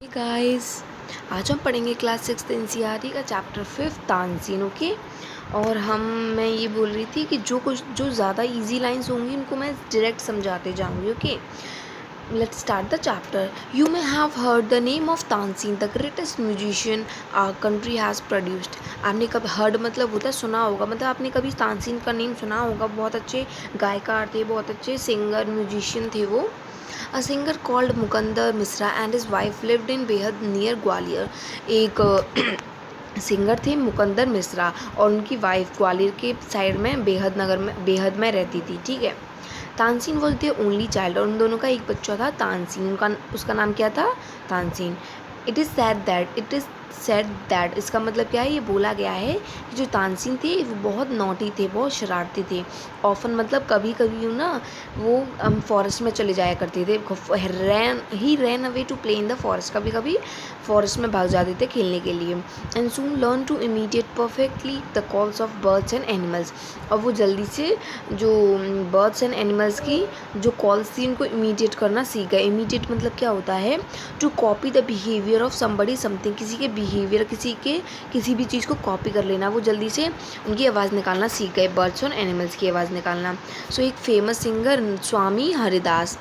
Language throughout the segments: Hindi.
गाइस, आज हम पढ़ेंगे क्लास 6 एनसीईआरटी का चैप्टर 5 तानसेन। ओके। और मैं ये बोल रही थी कि जो ज़्यादा इजी लाइंस होंगी उनको मैं डायरेक्ट समझाते जाऊंगी। Okay, let's start the chapter. You may have heard the name of Tansen, the greatest musician our country has produced. आपने कभी हर्ड मतलब होता है सुना होगा, मतलब आपने कभी तानसेन का नेम सुना होगा। बहुत अच्छे गायकार थे, बहुत अच्छे सिंगर म्यूजिशियन थे वो। A singer called Mukandar Mishra and his wife lived in Behat near Gwalior. एक सिंगर थे मुकंदर मिश्रा और उनकी वाइफ ग्वालियर के साइड में बेहद में रहती थी। ठीक है। Tansen was their only child, और उन दोनों का एक बच्चा था तानसेन। उसका नाम क्या था? Tansen. It is said that, इसका मतलब क्या है? ये बोला गया है कि जो तानसेन थे वो बहुत नॉटी थे, बहुत शरारती थे। ऑफन मतलब कभी कभी ना वो फॉरेस्ट में चले जाया करते थे। Ran away to play in the forest, कभी कभी फॉरेस्ट में भाग जाते थे खेलने के लिए। And soon learn to imitate perfectly the calls of birds and animals, और वो जल्दी से जो बर्ड्स एंड एनिमल्स की जो कॉल्स थी उनको इमीडिएट करना सीख गए। इमीडिएट मतलब क्या होता है? To copy the behaviour of somebody something, किसी के बिहेवियर, किसी भी चीज़ को कॉपी कर लेना। वो जल्दी से उनकी आवाज़ निकालना सीख गए, बर्ड्स और एनिमल्स की आवाज़ निकालना। सो एक famous singer Swami Haridas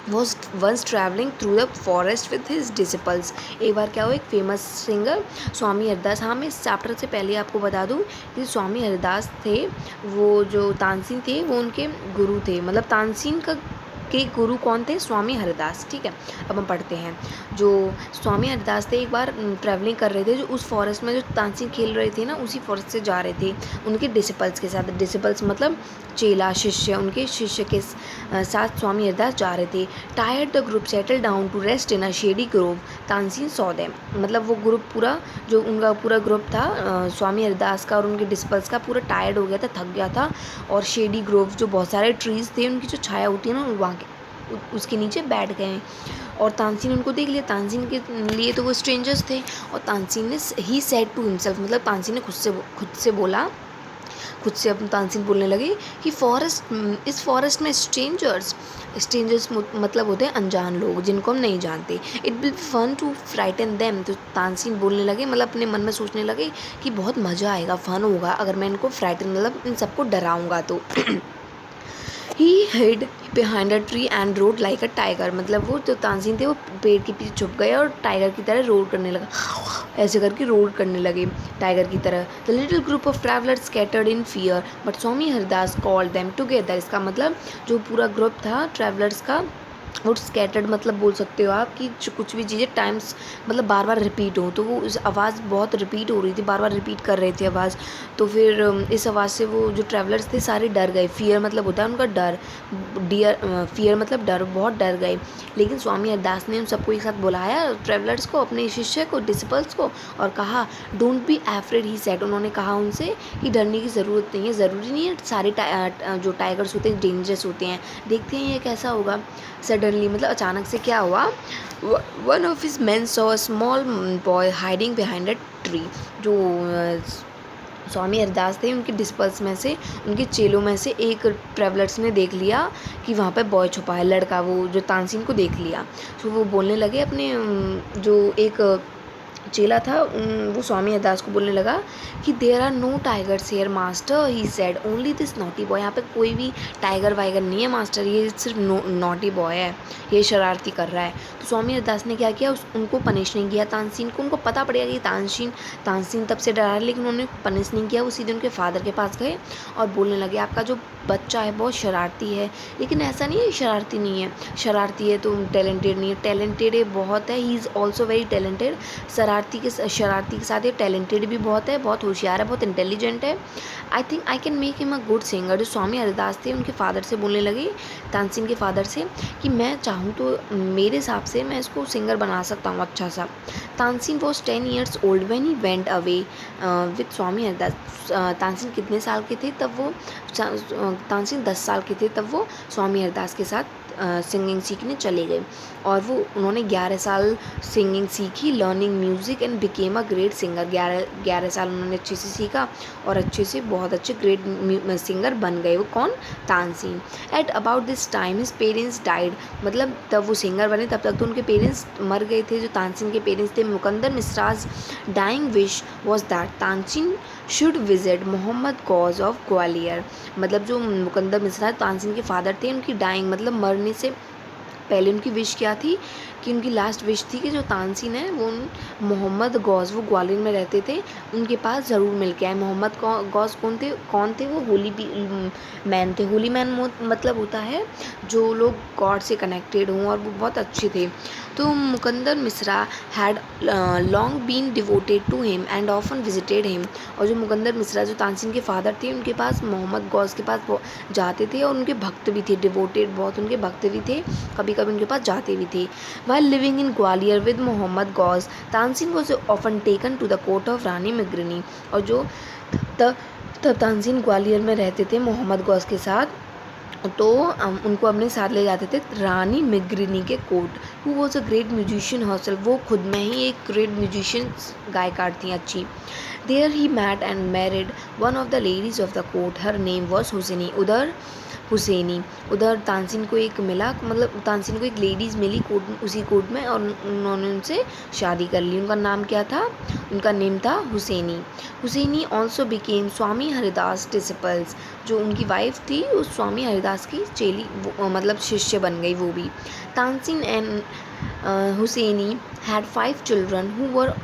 was once travelling through the forest with his disciples. एक बार क्या हुआ, एक फेमस सिंगर स्वामी हरिदास, हाँ मैं इस चैप्टर से पहले आपको बता दूँ कि स्वामी हरिदास थे, वो जो तानसेन थे वो उनके गुरु थे। मतलब तानसेन के गुरु कौन थे? स्वामी हरिदास। ठीक है, अब हम पढ़ते हैं। जो स्वामी हरिदास थे एक बार ट्रैवलिंग कर रहे थे, जो उस फॉरेस्ट में जो तानसेन खेल रहे थे ना, उसी फॉरेस्ट से जा रहे थे उनके डिसिपल्स के साथ। डिसिपल्स मतलब चेला, शिष्य, उनके शिष्य के साथ स्वामी हरिदास जा रहे थे। Tired the group settle down to rest in a shady grove, Tansen saw them. मतलब वो ग्रुप पूरा, जो उनका पूरा ग्रुप था स्वामी हरिदास का और उनके डिसिपल्स का, पूरा टायर्ड हो गया था, थक गया था। और शेडी ग्रोव जो बहुत सारे ट्रीज़ थे उनकी जो छाया होती है ना, वहाँ के उसके नीचे बैठ गए। और तानसेन उनको देख लिया। तानसेन के लिए तो वो स्ट्रेंजर्स थे। और तानसेन ने ही सेड टू हिमसेल्फ, मतलब तानसेन ने खुद से बोला, खुद से अब तानसेन बोलने लगे कि इस फॉरेस्ट में स्ट्रेंजर्स मतलब होते हैं अनजान लोग जिनको हम नहीं जानते। It will be fun to frighten them. तो तानसेन बोलने लगे, मतलब अपने मन में सोचने लगे कि बहुत मज़ा आएगा, फन होगा अगर मैं इनको फ्राइटन मतलब इन सबको डराऊंगा तो। ही hide behind a tree and road like a tiger. मतलब वो जो तानसेन थे वो पेड़ के पीछे छुप गए और टाइगर की तरह रोड करने लगा, ऐसे करके रोड करने लगे टाइगर की तरह। The little group of travellers scattered in fear but Swami Haridas called them together. इसका मतलब जो पूरा ग्रुप था ट्रैवलर्स का, वो स्कैटर्ड मतलब बोल सकते हो आप कि कुछ भी चीज़ें टाइम्स मतलब बार बार रिपीट हो, तो वो इस आवाज़ बहुत रिपीट हो रही थी, बार बार रिपीट कर रहे थे आवाज़। तो फिर इस आवाज़ से वो जो ट्रैवलर्स थे सारे डर गए। फियर मतलब होता है उनका डर, फियर मतलब डर, बहुत डर गए। लेकिन स्वामी हरिदास ने उन सबको एक साथ बुलाया, ट्रैवलर्स को, अपने शिष्य को, डिसिपल्स को, और कहा don't be afraid, he said. उन्होंने कहा उनसे कि डरने की ज़रूरत नहीं है, ज़रूरी नहीं है सारे जो टाइगर्स होते हैं डेंजरस होते हैं। देखते हैं ये कैसा होगा। सडनली मतलब अचानक से क्या हुआ, one of his man saw a small boy hiding behind a tree. जो स्वामी हरिदास थे उनके डिस्पर्स में से, उनके चेलों में से एक ट्रैवलर्स ने देख लिया कि वहाँ पे बॉय छुपा है, लड़का, वो जो तानसेन को देख लिया। तो वो बोलने लगे अपने जो एक चेला था वो स्वामी हरिदास को बोलने लगा कि there are no tigers here master, he said only this naughty boy. यहाँ पे कोई भी टाइगर वाइगर नहीं है मास्टर, ये सिर्फ नॉटी बॉय है, ये शरारती कर रहा है। तो स्वामी हरिदास ने क्या किया, उनको पनिश नहीं किया तानसेन को। उनको पता पड़ गया कि तानसेन तब से डरा है, लेकिन उन्होंने पनिश नहीं किया। वो सीधे उनके फादर के पास गए और बोलने लगे आपका जो बच्चा है बहुत शरारती है। लेकिन ऐसा नहीं है शरारती नहीं है, शरारती है तो टैलेंटेड नहीं है, टैलेंटेड है बहुत है, he is also very talented. शरारती के साथ ये टैलेंटेड भी बहुत है, बहुत होशियार है, बहुत इंटेलिजेंट है। I think I can make him a good singer. जो स्वामी हरिदास थे उनके फादर से बोलने लगे, तानसेन के फादर से, कि मैं चाहूँ तो मेरे हिसाब से मैं इसको सिंगर बना सकता हूँ अच्छा सा। Tansen was 10 years old when he went away with Swami Haridas. Tansen कितने साल के थे तब वो तानसेन 10 साल के थे तब वो स्वामी हरिदास के साथ सिंगिंग सीखने चले गए और वो उन्होंने 11 साल सिंगिंग सीखी, learning music and became a great singer. 11 साल उन्होंने अच्छे से सीखा और अच्छे से बहुत अच्छे ग्रेट सिंगर बन गए। वो कौन? Tansen. At about this time his parents died, मतलब तब वो सिंगर बने तब तक तो उनके पेरेंट्स मर गए थे। जो तानसेन के पेरेंट्स थे, Mukandar Mishra's dying wish was that Tansen should visit Mohammad Ghaus of Gwalior. मतलब जो मुकंदर मिश्रा तानसेन के फादर थे, उनकी डाइंग मतलब मरने से पहले उनकी विश क्या थी कि उनकी लास्ट विश थी कि जो तानसेन है वो मोहम्मद गौस, वो ग्वालियर में रहते थे, उनके पास ज़रूर मिल के आए। मोहम्मद गौस कौन थे? वो होली मैन थे। होली मैन मतलब होता है जो लोग गॉड से कनेक्टेड हों और वो बहुत अच्छे थे। तो Mukandar Mishra had long been devoted to him and often visited him. और जो मुकंदर मिश्रा जो तानसेन के फादर थे, उनके पास मोहम्मद गौस के पास जाते थे और उनके भक्त भी थे, डिवोटेड बहुत उनके भक्त भी थे, कभी कभी उनके पास जाते भी थे। While living in Gwalior with Muhammad Ghaus, Tansen was often taken to the court of रानी मिगरिनी। और जो तब तानसेन ग्वालियर में रहते थे मोहम्मद गौस के साथ, तो उनको अपने साथ ले जाते थे रानी मिगरिनी के court. Who was a great musician herself, वो खुद में ही एक ग्रेट म्यूजिशियन गायकार थी अच्छी। There he met and married one of the ladies of the court, her name was Husaini. उधर तानसेन को एक मिला, मतलब तानसेन को एक लेडीज़ मिली उसी कोर्ट में और उन्होंने उनसे शादी कर ली। उनका नाम क्या था? उनका नेम था हुसैनी। हुसैनी ऑल्सो बिकेम स्वामी हरिदास डिसिपल्स। जो उनकी वाइफ थी उस स्वामी हरिदास की चेली मतलब शिष्य बन गई वो भी। Tansen and Husaini had 5 children who were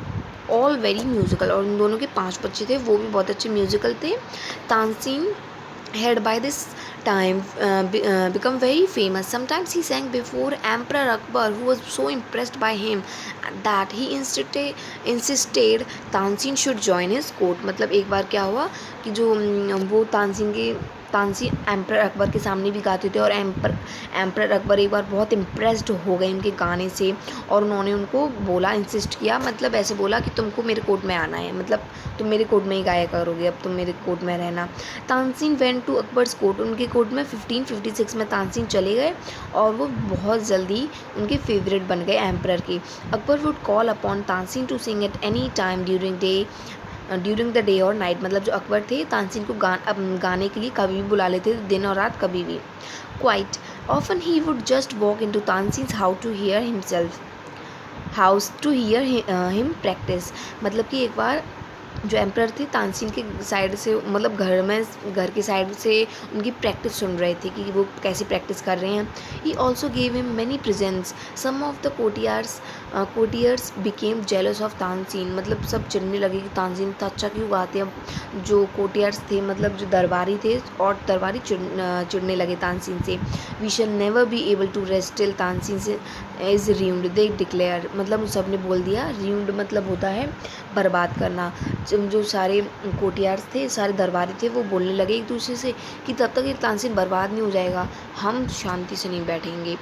all very musical. और उन दोनों के 5 बच्चे थे, वो भी बहुत अच्छे म्यूजिकल थे। Tansen had by this time become very famous. Sometimes he sang before Emperor Akbar, who was so impressed by him that he insisted Tansen should join his court। मतलब एक बार क्या हुआ कि जो वो तानसेन एम्पर अकबर के सामने भी गाते थे और एम्पर अकबर एक बार बहुत इम्प्रेस्ड हो गए उनके गाने से और उन्होंने उनको बोला, इंसिस्ट किया, मतलब ऐसे बोला कि तुमको मेरे कोर्ट में आना है, मतलब तुम मेरे कोर्ट में ही गाया करोगे, अब तुम मेरे कोर्ट में रहना। Tansen went to Akbar's court. उनके कोर्ट में 1556 में तानसेन चले गए और वो बहुत जल्दी उनके फेवरेट बन गए एम्परर के। Akbar would call upon Tansen to sing at any time during the day और नाइट। मतलब जो अकबर थे तानसेन को गाने के लिए कभी भी बुला लेते थे, दिन और रात कभी भी। Quite often he would just walk in to Tansen's house to hear him practice. मतलब कि एक बार जो एम्परर थे तानसेन के साइड से, मतलब घर के साइड से उनकी प्रैक्टिस सुन रहे थे कि वो कैसे प्रैक्टिस कर रहे हैं। He also gave him many presents. Some of the courtiers became jealous of Tansen. मतलब सब चिढ़ने लगे कि तानसेन इतना अच्छा क्यों गाते हैं। जो कोटियर्स थे मतलब जो दरबारी थे, और दरबारी चिढ़ने लगे तानसेन से। We shall never be able to rest till Tansen is ruined, they declare. मतलब सब ने बोल दिया, रियून्ड मतलब होता है बर्बाद करना। जो सारे कोटियार्स थे, सारे दरबारी थे, वो बोलने लगे एक दूसरे से कि तब तक ये तानसेन बर्बाद नहीं हो जाएगा हम शांति से नहीं बैठेंगे।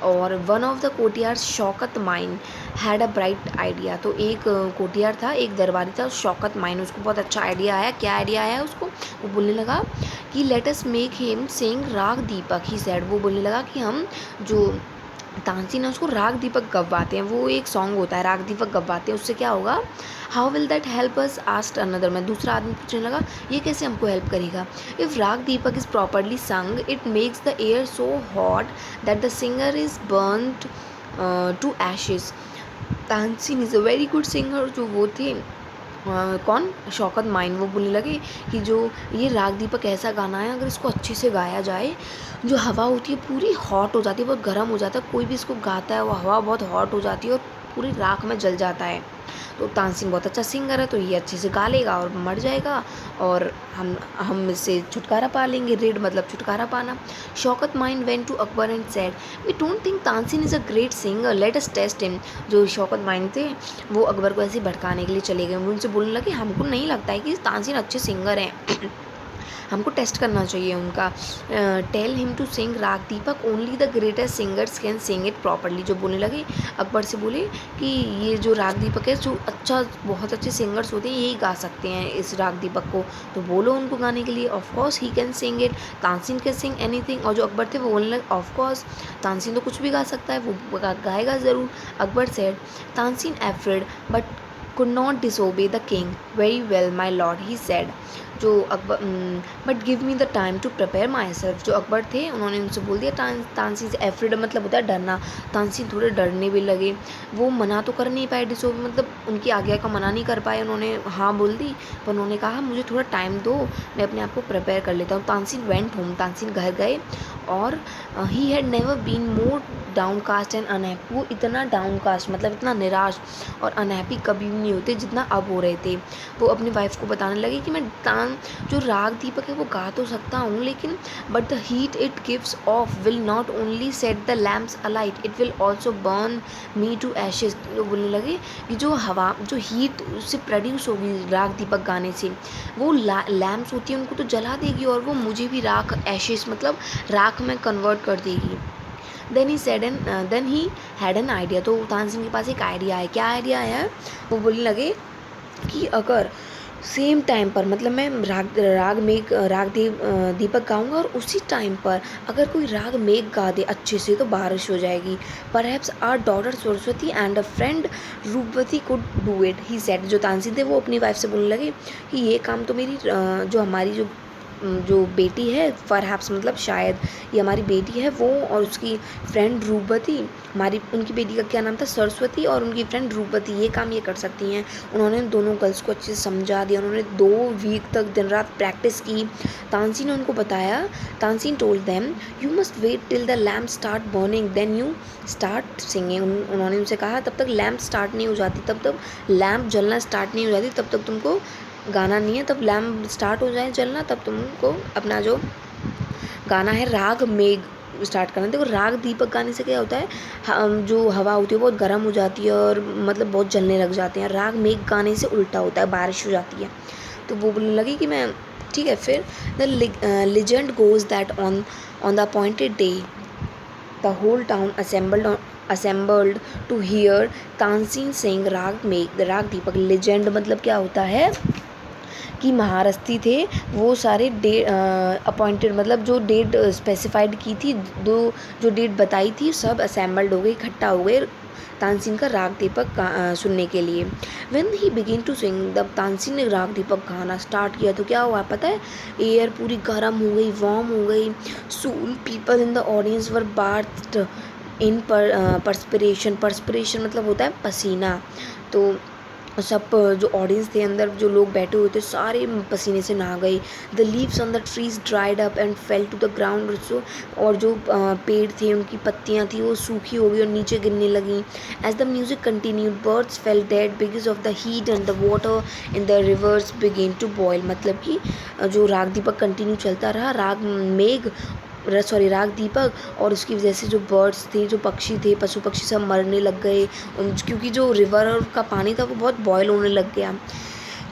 और one of the courtiers Shaukat Mian had a bright idea. तो एक कोटियार था, एक दरबारी था शौकत माइन, उसको बहुत अच्छा आइडिया आया। क्या आइडिया आया उसको? वो बोलने लगा कि let us make him Singh raga Deepak. He said, वो बोलने लगा कि हम जो तानसेन है उसको राग दीपक गवाते हैं, वो एक सॉन्ग होता है राग दीपक गवाते हैं, उससे क्या होगा? How will that help us asked another man. दूसरा आदमी पूछने लगा ये कैसे हमको हेल्प करेगा? If raga Deepak is properly sung it makes the air so hot that the singer is burned to ashes. Tansen is a very good singer. जो वो थे कौन? शौकत माइन। वो बोलने लगे कि जो ये राग दीपक ऐसा गाना है, अगर इसको अच्छे से गाया जाए, जो हवा होती है पूरी हॉट हो जाती है, बहुत गर्म हो जाता है, कोई भी इसको गाता है वो हवा बहुत हॉट हो जाती है और पूरी राख में जल जाता है। तो तानसेन बहुत अच्छा सिंगर है, तो ये अच्छे से गा लेगा और मर जाएगा और हम इससे छुटकारा पा लेंगे। रेड मतलब छुटकारा पाना। Shaukat Mian went to Akbar and said we don't think Tansen is a great singer, let us test him. जो शौकत माइन थे वो अकबर को ऐसे भड़काने के लिए चले गए। उनसे बोलने लगे हमको नहीं लगता है कि तानसेन अच्छे सिंगर हैं हमको टेस्ट करना चाहिए उनका। Tell him to sing raga Deepak, only the greatest singers can sing it properly. जो बोलने लगे, अकबर से बोले कि ये जो राग दीपक है, जो बहुत अच्छे सिंगर्स होते हैं यही गा सकते हैं इस राग दीपक को, तो बोलो उनको गाने के लिए। Of course he can sing it, Tansen can sing anything. और जो अकबर थे वो बोलने लगे, ऑफ कोर्स तानसेन तो कुछ भी गा सकता है, वो गाएगा ज़रूर। Akbar said, Tansen afraid but could not disobey the king. Very well, my lord, he said. जो Akbar, but give me the time to prepare myself. जो अकबर थे उन्होंने उनसे बोल दिया, तानसेन से, एफ्रेड मतलब होता है डरना, तानसेन थोड़े डरने भी लगे। वो मना तो कर नहीं पाए, डिसोबे मतलब उनकी आज्ञा का मना नहीं कर पाए, उन्होंने हाँ बोल दी, पर उन्होंने कहा मुझे थोड़ा टाइम दो, मैं अपने आप को प्रिपेयर कर लेता हूँ। तानसेन वेंट होम, तानसेन घर गए, और he had never been more downcast and unhappy. वो इतना डाउनकास्ट मतलब इतना निराश और अनहैप्पी कभी भी नहीं होते जितना अब हो रहे थे। वो अपनी वाइफ को बताने लगे कि मैं जो राग दीपक है वो गा तो सकता हूँ, लेकिन but the heat it gives off will not only set the lamps alight, it will also burn me to ashes. तो बोलने लगे कि जो हवा, जो हीट उससे प्रोड्यूस होगी राग दीपक गाने से, वो लैम्प्स होती है उनको तो जला देगी, और वो मुझे भी राख, एशेज मतलब राख में कन्वर्ट कर देगी। Then he had an idea. तो तानसेन के पास एक आइडिया है। क्या आइडिया है? वो बोलने लगे कि अगर सेम टाइम पर, मतलब मैं राग दीपक गाऊंगा, और उसी टाइम पर अगर कोई राग मेघ गा दे अच्छे से तो बारिश हो जाएगी। Perhaps our daughter Saraswati and a friend Roopvati could do it, he said. जो तानसेन थे वो अपनी वाइफ से बोलने लगे कि ये काम तो मेरी जो हमारी जो बेटी है, परहैप्स मतलब शायद, ये हमारी बेटी है, वो और उसकी फ्रेंड रूपवती, उनकी बेटी का क्या नाम था, सरस्वती, और उनकी फ्रेंड रूपवती, ये काम ये कर सकती हैं। उन्होंने दोनों गर्ल्स को अच्छे से समझा दिया, उन्होंने 2 वीक तक दिन रात प्रैक्टिस की। तानसेन ने उनको बताया, Tansen told them, you must wait till the lamp start burning then you start singing. उन्होंने उनसे कहा तब तक लैम्प स्टार्ट नहीं हो जाती, तब तक लैम्प जलना स्टार्ट नहीं हो जाती, तब तक तुमको गाना नहीं है। तब लैम्प स्टार्ट हो जाए जलना, तब तुमको अपना जो गाना है राग मेघ स्टार्ट करना। देखो राग दीपक गाने से क्या होता है, जो हवा होती है बहुत गर्म हो जाती है और मतलब बहुत जलने लग जाते हैं। राग मेघ गाने से उल्टा होता है, बारिश हो जाती है। तो वो बोलने लगी कि मैं ठीक है। फिर the legend goes that on the appointed day the whole town assembled to hear Tansen sing raga Megh, राग दीपक। लेजेंड मतलब क्या होता है कि महारथी थे वो सारे अपॉइंटेड मतलब जो डेट स्पेसिफाइड की थी, जो डेट बताई थी, सब असेंबल्ड हो गए, इकट्ठा हो गए तानसेन का राग दीपक सुनने के लिए। When he begin to sing, जब तानसेन ने राग दीपक गाना स्टार्ट किया तो क्या हुआ पता है, एयर पूरी गर्म हो गई, वार्म हो गई। Soon people in the audience were bathed in perspiration मतलब होता है पसीना। तो सब जो ऑडियंस थे, अंदर जो लोग बैठे हुए थे, सारे पसीने से नहा गए। The leaves on the trees dried up and fell to the ground also. और जो पेड़ थे उनकी पत्तियां थी वो सूखी हो गई और नीचे गिरने लगी। As the music continued birds fell dead because of the heat and the water in the rivers began to boil. मतलब कि जो राग दीपक कंटिन्यू चलता रहा, राग दीपक, और उसकी वजह से जो बर्ड्स थे, जो पक्षी थे, पशु पक्षी सब मरने लग गए, क्योंकि जो रिवर का पानी था वो बहुत बॉयल होने लग गया।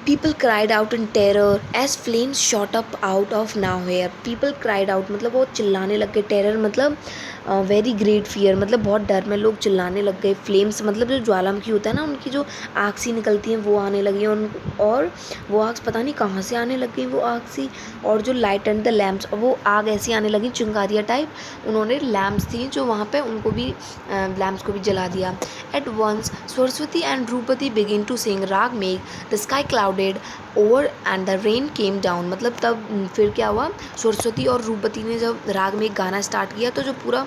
People cried out in terror as flames shot up out of nowhere. People cried out मतलब वो चिल्लाने लग गए, टेरर मतलब वेरी ग्रेट फियर मतलब बहुत डर में लोग चिल्लाने लग गए। फ्लेम्स मतलब जो ज्वालामुखी होता है ना, उनकी जो आग सी निकलती हैं वो आने लगी, और वो आग पता नहीं कहाँ से आने लग गई वो आग सी। और जो लाइट एंड द लैम्प्स, वो आग ऐसी आने लगी चिंगारियाँ टाइप, उन्होंने लैम्प्स थी जो वहाँ पे उनको भी लैम्प्स को भी जला दिया। At once Saraswati and Roopvati begin to sing raga Megh, the sky clouded over and the rain came down. मतलब तब फिर क्या हुआ, सरस्वती और रूपवती ने जब राग में गाना स्टार्ट किया तो जो पूरा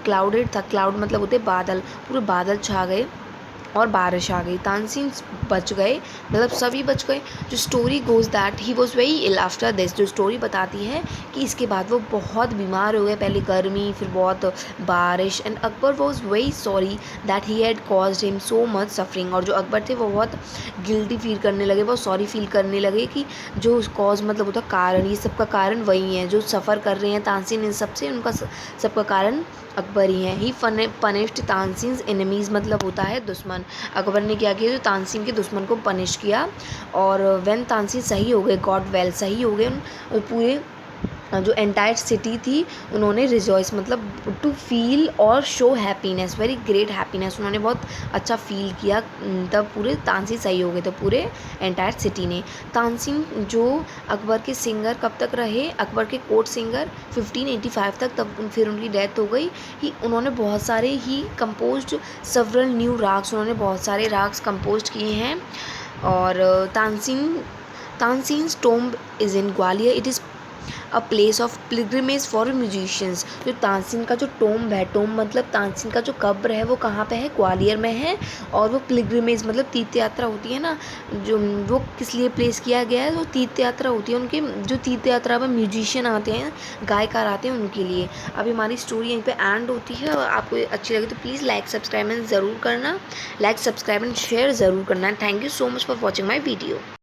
क्लाउडेड था, क्लाउड मतलब होते बादल, पूरे बादल छा गए और बारिश आ गई। तानसेन बच गए, मतलब सभी बच गए। जो story goes that he was very ill after this. जो स्टोरी बताती है कि इसके बाद वो बहुत बीमार हो गए, पहले गर्मी फिर बहुत बारिश। And Akbar was very sorry that he had caused him so much suffering. और जो अकबर थे वो बहुत गिल्टी फील करने लगे, बहुत सॉरी फील करने लगे कि जो कॉज मतलब होता कारण, ये सब का कारण वही है जो सफ़र कर रहे हैं तानसेन इन सबसे, उनका सबका कारण अकबर ही है। ही पनिश्ड तानसेन्स एनिमीज़ मतलब होता है दुश्मन। अकबर ने क्या किया, जो तानसेन के दुश्मन को पनिश किया। और व्हेन तानसेन सही हो गए, गॉट वेल, सही हो गए, पूरे जो एंटायर सिटी थी उन्होंने रिजॉइस मतलब टू फील और show happiness, very great happiness, उन्होंने बहुत अच्छा फील किया। तब पूरे तानसेन सही हो गए थे, पूरे एंटायर सिटी ने। तानसेन जो अकबर के सिंगर कब तक रहे, अकबर के कोर्ट सिंगर 1585 तक, तब फिर उनकी डेथ हो गई। उन्होंने बहुत सारे ही कंपोज्ड सेवरल न्यू राग्स, उन्होंने बहुत सारे राग्स कंपोज किए हैं। और Tansen's tomb is in Gwalior, it is a place of pilgrimage for musicians. जो तानसेन का जो टोम्ब है, टोम्ब मतलब तानसेन का जो कब्र है वो कहाँ पे है, ग्वालियर में है। और वो पिलग्रिमेज मतलब तीर्थ यात्रा होती है ना, जो वो किस लिए प्लेस किया गया है, वो तीर्थ यात्रा होती है उनके, जो तीर्थ यात्रा में म्यूजिशियन आते हैं, गायकार आते हैं, उनके लिए। अभी हमारी स्टोरी यहीं पे एंड होती है। और आपको अच्छी लगी तो प्लीज़ लाइक सब्सक्राइब ज़रूर करना, लाइक सब्सक्राइब एंड शेयर ज़रूर करना। Thank you so much for watching my video.